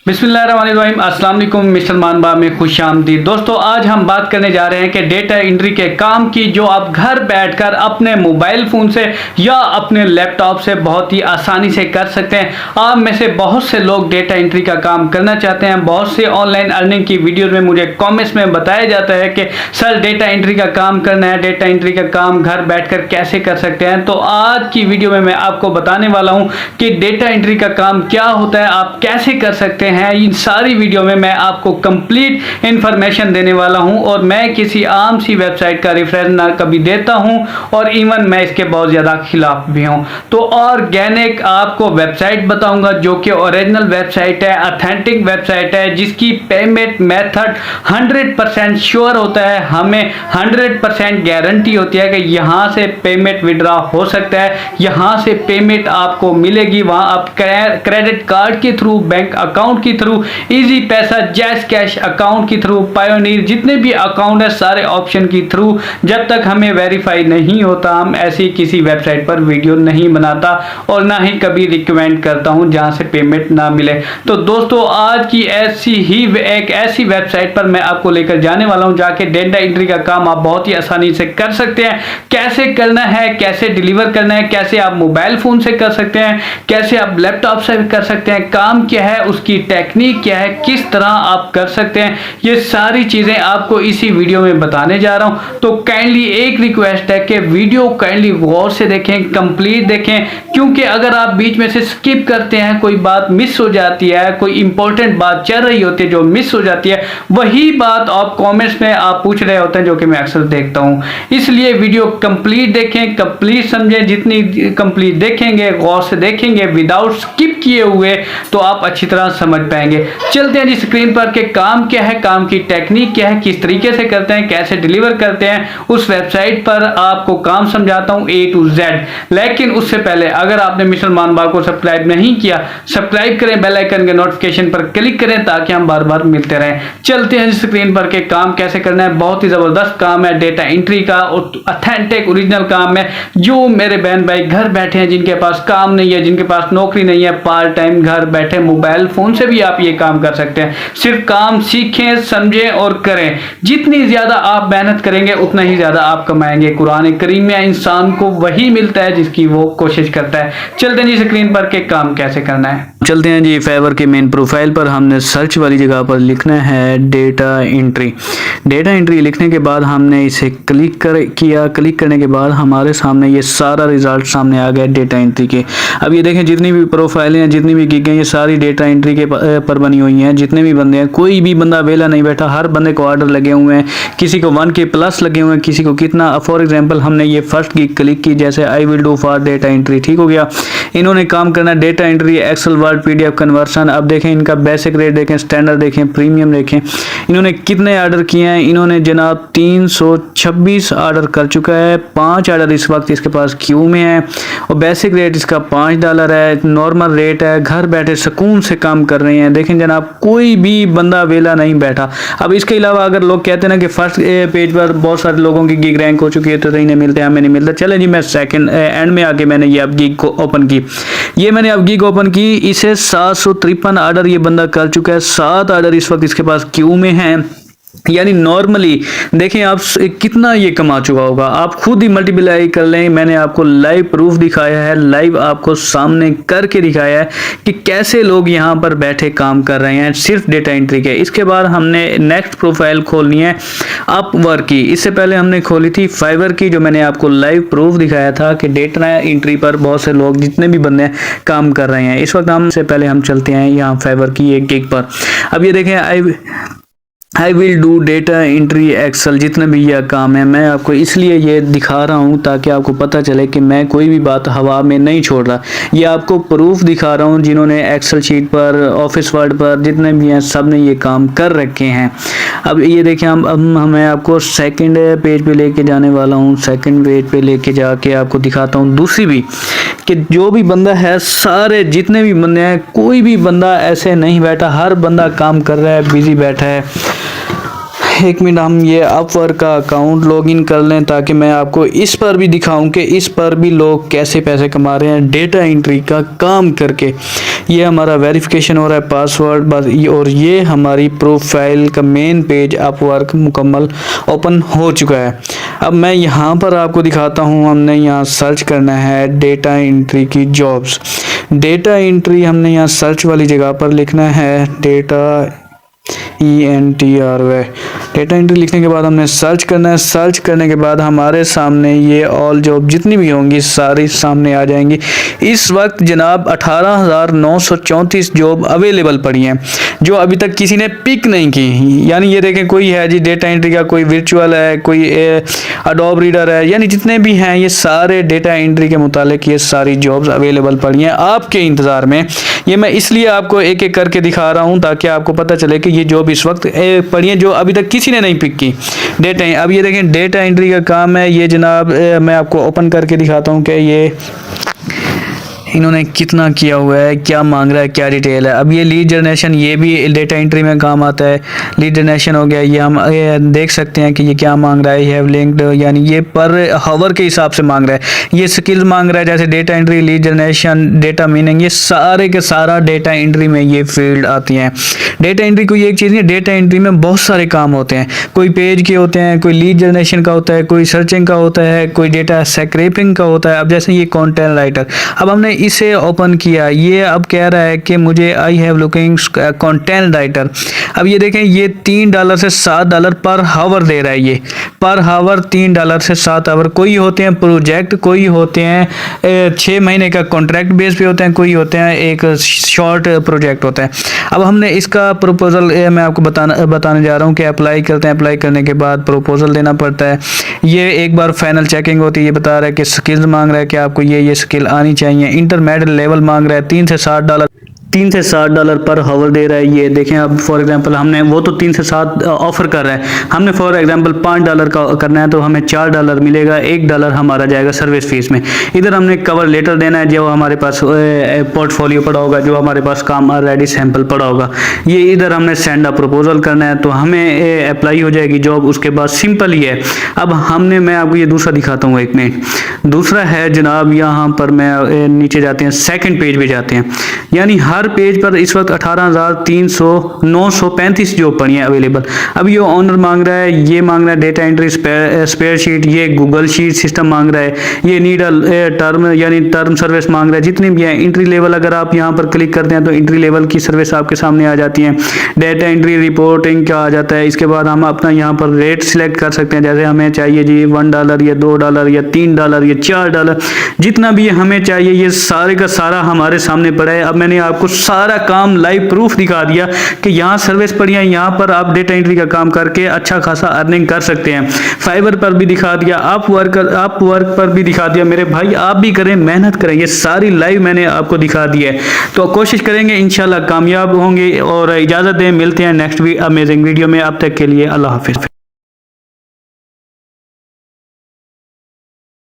बिस्मिल्लाहिर्रहमानिर्रहीम। अस्सलाम वालेकुम। मिस्टर मानबा में खुश आमदीद। दोस्तों, आज हम बात करने जा रहे हैं कि डेटा एंट्री के काम की, जो आप घर बैठकर अपने मोबाइल फ़ोन से या अपने लैपटॉप से बहुत ही आसानी से कर सकते हैं। आप में से बहुत से लोग डेटा एंट्री का काम करना चाहते हैं। बहुत से ऑनलाइन अर्निंग की वीडियोज़ में मुझे कॉमेंट्स में बताया जाता है कि सर डेटा एंट्री का काम करना है, डेटा एंट्री का काम घर बैठकर कैसे कर सकते हैं। तो आज की वीडियो में मैं आपको बताने वाला हूं कि डेटा एंट्री का काम क्या होता है, आप कैसे कर सकते हैं। इन सारी वीडियो में मैं आपको कंप्लीट इंफॉर्मेशन देने वाला हूं और मैं किसी आम सी वेबसाइट का रेफरेंस ना कभी देता हूं और इवन मैं इसके बहुत ज़्यादा खिलाफ भी हूं। तो ऑर्गेनिक आपको वेबसाइट बताऊंगा जो कि ओरिजिनल वेबसाइट है, ऑथेंटिक वेबसाइट है, जिसकी पेमेंट मेथड 100% श्योर होता है। हमें 100% गारंटी होती है कि यहाँ से पेमेंट विड्रॉ हो सकता है, यहाँ से पेमेंट आपको मिलेगी। वहाँ आप क्रेडिट कार्ड के थ्रू, बैंक अकाउंट के थ्रू, इजी पैसा, जैस कैश अकाउंट के थ्रू, पायोनियर, जितने भी अकाउंट है सारे ऑप्शन के थ्रू, जब तक हमें वेरीफाई नहीं होता हम ऐसी किसी वेबसाइट पर वीडियो नहीं बनाता और ना ही कभी रिकमेंड करता हूं जहां से पेमेंट ना मिले। तो दोस्तों, आज की एक ऐसी वेबसाइट पर मैं आपको लेकर जाने वाला हूं, जाके डेटा एंट्री का काम आप बहुत ही आसानी से कर सकते हैं। कैसे करना है, कैसे डिलीवर करना है, कैसे आप मोबाइल फोन से कर सकते हैं, कैसे आप लैपटॉप से कर सकते हैं, काम क्या है, उसकी टेक्निक क्या है, किस तरह आप कर सकते हैं, ये सारी चीजें आपको इसी वीडियो में बताने जा रहा हूं। तो काइंडली एक रिक्वेस्ट है कि वीडियो काइंडली गौर से देखें, कंप्लीट देखें, क्योंकि अगर आप बीच में से स्किप करते हैं, कोई बात मिस हो जाती है, कोई इंपॉर्टेंट बात चल रही होती है जो मिस हो जाती है, वही बात आप कमेंट्स में आप पूछ रहे होते हैं, जो कि मैं अक्सर देखता हूं। इसलिए वीडियो कंप्लीट देखें, कंप्लीट समझें। जितनी कंप्लीट देखेंगे, गौर से देखेंगे, विदाउट स्किप किए हुए, तो आप अच्छी तरह समझ पाएंगे। चलते हैं जी स्क्रीन पर कि काम क्या है, काम की टेक्निक क्या है, किस तरीके से करते हैं, कैसे डिलीवर करते हैं। उस वेबसाइट पर आपको काम समझाता हूं A to Z। लेकिन उससे पहले अगर आपने मिस्टर मानबा को सब्सक्राइब नहीं किया, सब्सक्राइब करें, बेल आइकन के नोटिफिकेशन पर क्लिक करें ताकि हम बार बार मिलते रहें। चलते हैं स्क्रीन पर के काम कैसे करना है। बहुत ही जबरदस्त काम है डेटा एंट्री का, ऑथेंटिक ओरिजिनल काम है। जो मेरे बहन भाई घर बैठे हैं, जिनके पास काम नहीं है, जिनके पास नौकरी नहीं है, पार्ट टाइम घर बैठे मोबाइल फोन से भी आप ये काम कर सकते हैं। सिर्फ काम सीखें, समझें और करें। जितनी ज्यादा आप मेहनत करेंगे उतना ही ज्यादा आप कमाएंगे। कुरान करीम में इंसान को वही मिलता है जिसकी वो कोशिश करता है। चलते हैं जी स्क्रीन पर के काम कैसे करना है। चलते हैं जी फाइवर के मेन प्रोफाइल पर। हमने सर्च वाली जगह पर लिखना है डेटा एंट्री। डेटा एंट्री लिखने के बाद हमने इसे क्लिक किया। क्लिक करने के बाद हमारे सामने ये सारा रिजल्ट सामने आ गया डेटा एंट्री के। अब ये देखें, जितनी भी प्रोफाइलें हैं, जितनी भी गिग हैं, ये सारी डेटा एंट्री के पर बनी हुई हैं। जितने भी बंदे हैं, कोई भी बंदा वेला नहीं बैठा, हर बंदे को ऑर्डर लगे हुए हैं। किसी को 1K प्लस लगे हुए हैं, किसी को कितना। फॉर एग्जाम्पल हमने ये फर्स्ट गिग क्लिक की, जैसे I will do for data entry, ठीक हो गया। इन्होंने काम करना data entry, Excel, Word, PDF conversion. अब देखें इनका बेसिक रेट देखें, स्टैंडर्ड देखें, प्रीमियम देखें। इन्होंने कितने ऑर्डर किए हैं, इन्होंने जनाब 326 ऑर्डर कर चुका है। 5 ऑर्डर इस वक्त इसके पास क्यू में है और बेसिक रेट इसका $5 है। नॉर्मल रेट है। घर बैठे सुकून से काम कर रहे हैं। देखें जनाब, कोई भी बंदा वेला नहीं बैठा। अब इसके अलावा अगर लोग कहते हैं ना कि फर्स्ट पेज पर बहुत सारे लोगों की गिग रैंक हो चुकी है तो इन्हें मिलते हैं, हमें नहीं मिलता। चले जी, मैं सेकंड एंड में आके मैंने ये अब गिग को ओपन की। ये मैंने अब गिग ओपन की, इसे 753 ऑर्डर ये बंदा कर चुका है। 7 ऑर्डर इस वक्त इसके पास क्यू में हैं। यानी नॉर्मली देखें आप कितना ये कमा चुका होगा, आप खुद ही मल्टीप्लाई कर लें। मैंने आपको लाइव प्रूफ दिखाया है, लाइव आपको सामने करके दिखाया है कि कैसे लोग यहाँ पर बैठे काम कर रहे हैं सिर्फ डेटा एंट्री के। इसके बाद हमने नेक्स्ट प्रोफाइल खोलनी है अपवर्क की। इससे पहले हमने खोली थी फाइवर की, जो मैंने आपको लाइव प्रूफ दिखाया था कि डेटा एंट्री पर बहुत से लोग, जितने भी बंदे काम कर रहे हैं। इस वक्त हमसे पहले हम चलते हैं यहाँ फाइवर की एक गिग पर। अब ये देखें, I will do data entry Excel, जितने भी यह काम है मैं आपको इसलिए ये दिखा रहा हूँ ताकि आपको पता चले कि मैं कोई भी बात हवा में नहीं छोड़ रहा। ये आपको प्रूफ दिखा रहा हूँ जिन्होंने एक्सेल शीट पर, ऑफिस वर्ड पर, जितने भी हैं सब ने ये काम कर रखे हैं। अब ये देखें, अब मैं आपको सेकंड पेज पे लेके जाने वाला हूँ। सेकंड पेज पे लेके जाके आपको दिखाता हूँ दूसरी भी, कि जो भी बंदा है, सारे जितने भी बंदे हैं, कोई भी बंदा ऐसे नहीं बैठा, हर बंदा काम कर रहा है, बिजी बैठा है। एक मिनट हम ये अपवर्क का अकाउंट लॉगिन कर लें ताकि मैं आपको इस पर भी दिखाऊं कि इस पर भी लोग कैसे पैसे कमा रहे हैं डेटा एंट्री का काम करके। ये हमारा वेरिफिकेशन हो रहा है पासवर्ड बस, और ये हमारी प्रोफाइल का मेन पेज अपवर्क मुकम्मल ओपन हो चुका है। अब मैं यहाँ पर आपको दिखाता हूँ, हमने यहाँ सर्च करना है डेटा एंट्री की जॉब्स। डेटा एंट्री हमने यहाँ सर्च वाली जगह पर लिखना है डेटा ENTRY। डेटा एंट्री लिखने के बाद हमने सर्च करना है। सर्च करने के बाद हमारे सामने ये ऑल जॉब जितनी भी होंगी सारी सामने आ जाएंगी। इस वक्त जनाब 18,934 जॉब अवेलेबल पड़ी हैं जो अभी तक किसी ने पिक नहीं की। यानी ये देखें, कोई है जी डेटा एंट्री का, कोई वर्चुअल है, कोई एडोब रीडर है, यानी जितने भी हैं ये सारे डेटा एंट्री के मुतालिक ये सारी जॉब्स अवेलेबल पड़ी हैं आपके इंतज़ार में। ये मैं इसलिए आपको एक एक करके दिखा रहा हूँ ताकि आपको पता चले कि ये जॉब इस वक्त पड़ी है जो अभी तक किसी ने नहीं पिक की। डेटा अब ये देखें डेटा एंट्री का काम है ये जनाब। मैं आपको ओपन करके दिखाता हूँ कि ये इन्होंने कितना किया हुआ है, क्या मांग रहा है, क्या डिटेल है। अब ये लीड जनरेशन ये भी डेटा एंट्री में काम आता है। लीड जनरेशन हो गया, ये हम देख सकते हैं कि ये क्या मांग रहा है। हैव लिंक्ड, यानी ये पर हावर के हिसाब से मांग रहा है। ये स्किल्स मांग रहा है जैसे data entry, lead generation, data meaning, ये सारे के सारा डेटा एंट्री में ये फील्ड आती हैं। डेटा एंट्री कोई एक चीज़ नहीं, डेटा एंट्री में बहुत सारे काम होते हैं। कोई पेज के होते हैं, कोई लीड जनरेशन का होता है, कोई सर्चिंग का होता है, कोई डेटा स्क्रैपिंग का होता है। अब जैसे ये कंटेंट राइटर, अब हमने इसे ओपन किया, ये अब कह रहा है कि मुझे I have looking content writer. अब ये देखें ये $3 से $7 पर हावर दे रहा है। ये पर हावर $3 से $7। कोई होते हैं प्रोजेक्ट, कोई होते हैं 6 महीने का कॉन्ट्रैक्ट बेस पे होते हैं, कोई होते हैं एक शॉर्ट प्रोजेक्ट होता है। अब हमने इसका प्रपोजल मैं आपको बताने जा रहा हूँ कि अप्लाई करते हैं। अप्लाई करने के बाद प्रपोजल देना पड़ता है। ये एक बार फाइनल चेकिंग होती है। ये बता रहा है कि स्किल्स मांग रहा है कि आपको ये स्किल आनी चाहिए। इंटरमीडिएट लेवल मांग रहा है। $3 से $7 पर हावर दे रहा है। ये देखें, अब फॉर एग्जांपल हमने वो तो 3 से 7 ऑफर कर रहा है, हमने फॉर एग्जांपल $5 का करना है तो हमें $4 मिलेगा। $1 हमारा जाएगा सर्विस फीस में। इधर हमने कवर लेटर देना है जो हमारे पास पोर्टफोलियो पड़ा होगा, जो हमारे पास काम ऑलरेडी सैंपल पड़ा होगा। ये इधर हमने सेंड अ प्रपोजल करना है तो हमें अप्लाई हो जाएगी जॉब। उसके बाद सिंपल ही है। अब मैं आपको ये दूसरा दिखाता हूँ, एक मिनट। दूसरा है जनाब, यहाँ पर मैं नीचे जाते हैं, सेकंड पेज पे जाते हैं। यानी हर पेज पर इस वक्त 18,935 जॉब पड़ी हैं अवेलेबल। अब ये ऑनर मांग रहा है, ये मांग रहा है डेटा एंट्री स्पेयर शीट, ये गूगल शीट सिस्टम मांग रहा है, ये नीडल टर्म यानी टर्म सर्विस मांग रहा है। जितनी भी है एंट्री लेवल, अगर आप यहाँ पर क्लिक करते हैं तो एंट्री लेवल की सर्विस आपके सामने आ जाती है। डेटा एंट्री रिपोर्टिंग का आ जाता है। इसके बाद हम अपना यहाँ पर रेट सिलेक्ट कर सकते हैं, जैसे हमें चाहिए जी $1 या $2 या $3 या $4, जितना भी हमें चाहिए ये सारे का सारा हमारे सामने पड़ा है। अब मैंने आपको सारा काम लाइव प्रूफ दिखा दिया कि यहाँ सर्विस पड़ी है, यहाँ पर आप डेटा एंट्री का काम करके अच्छा खासा अर्निंग कर सकते हैं। फाइवर पर भी दिखा दिया, अपवर्क पर भी दिखा दिया। मेरे भाई आप भी करें, मेहनत करें, ये सारी लाइव मैंने आपको दिखा दी है। तो कोशिश करेंगे, इंशाल्लाह कामयाब होंगे। और इजाज़त दें, मिलते हैं नेक्स्ट अमेजिंग वीडियो में। अब तक के लिए अल्लाह हाफिज़।